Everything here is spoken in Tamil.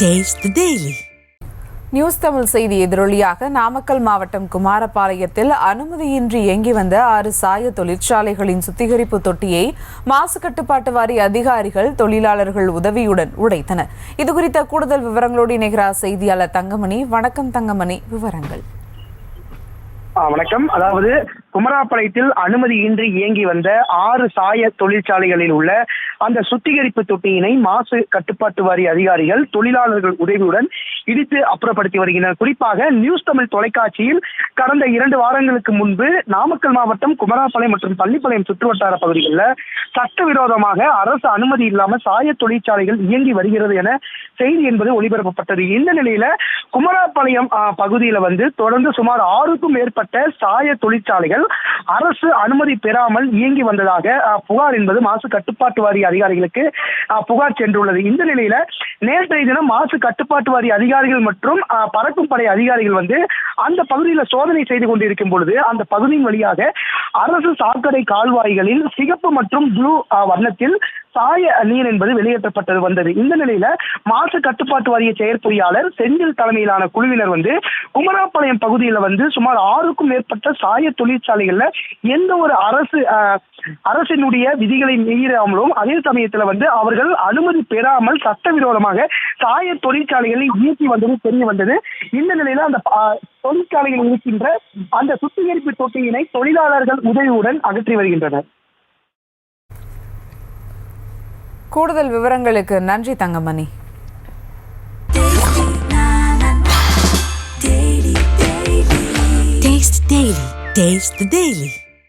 Taste the Daily. News Tamil செய்தி எதிரொலியாக நாமக்கல் மாவட்டம் குமாரபாளையத்தில் அனுமதியின்றி இயங்கி வந்த 6 சாய தொழிற்சாலைகளின் சுத்திகரிப்பு தொட்டியை மாசு கட்டுப்பாட்டு வாரிய அதிகாரிகள் தொழிலாளர்கள் உதவியுடன் உடைத்தனர். இதுகுறித்த கூடுதல் விவரங்களோடு இணைகிறார் செய்தியாளர் தங்கமணி. வணக்கம் தங்கமணி, விவரங்கள். வணக்கம். அதாவது குமாரபாளையத்தில் அனுமதியின்றி இயங்கி வந்த 6 சாய தொழிற்சாலைகளில் உள்ள அந்த சுத்திகரிப்பு தொட்டியினை மாசு கட்டுப்பாட்டு வாரிய அதிகாரிகள் தொழிலாளர்கள் உதவியுடன் இடித்து அப்புறப்படுத்தி வருகின்றனர். குறிப்பாக நியூஸ் தமிழ் தொலைக்காட்சியில் கடந்த 2 வாரங்களுக்கு முன்பு நாமக்கல் மாவட்டம் குமாரபாளையம் மற்றும் பள்ளிப்பாளையம் சுற்றுவட்டார பகுதிகளில் சட்டவிரோதமாக அரசு அனுமதி இல்லாமல் சாய தொழிற்சாலைகள் இயங்கி வருகிறது என செய்தி என்பது ஒளிபரப்பப்பட்டது. இந்த நிலையில குமாரபாளையம் பகுதியில் தொடர்ந்து சுமார் 6க்கும் மேற்பட்ட சாய தொழிற்சாலைகள் அரசு அனுமதி பெறாமல் இயங்கி வந்ததாக புகார் என்பது மாசு கட்டுப்பாட்டு வாரிய அதிகாரிகளுக்கு புகார் சென்றுள்ளது. இந்த நிலையில நேற்றைய தினம் மாசு கட்டுப்பாட்டு வாரிய அதிகாரிகள் மற்றும் பறக்கும் படை அதிகாரிகள் அந்த பகுதியில் சோதனை செய்து கொண்டிருக்கும் பொழுது அந்த பகுதியின் வழியாக அரசு சாக்கடை கால்வாய்களில் சிகப்பு மற்றும் ப்ளூ வண்ணத்தில் சாய நீர் என்பது வெளியேற்றப்பட்டது வந்தது. இந்த நிலையில மாசு கட்டுப்பாட்டு வாரிய செயற்பொறியாளர் செந்தில் தலைமையிலான குழுவினர் குமாரபாளையம் பகுதியில் சுமார் 6க்கும் மேற்பட்ட சாய தொழிற்சாலைகள்ல எந்த ஒரு அரசினுடைய விதிகளை மீறாமலும் அதே சமயத்துல அவர்கள் அனுமதி பெறாமல் சட்டவிரோதமாக சாய தொழிற்சாலைகளை இயக்கி வந்தது தெரிய வந்தது. இந்த நிலையில அந்த தொழிற்சாலைகள் இருக்கின்ற அந்த சுத்திகரிப்பு தொட்டியினை தொழிலாளர்கள் உதவியுடன் அகற்றி வருகின்றனர். கூடுதல் விவரங்களுக்கு நன்றி தங்கமணி. Taste the Daily.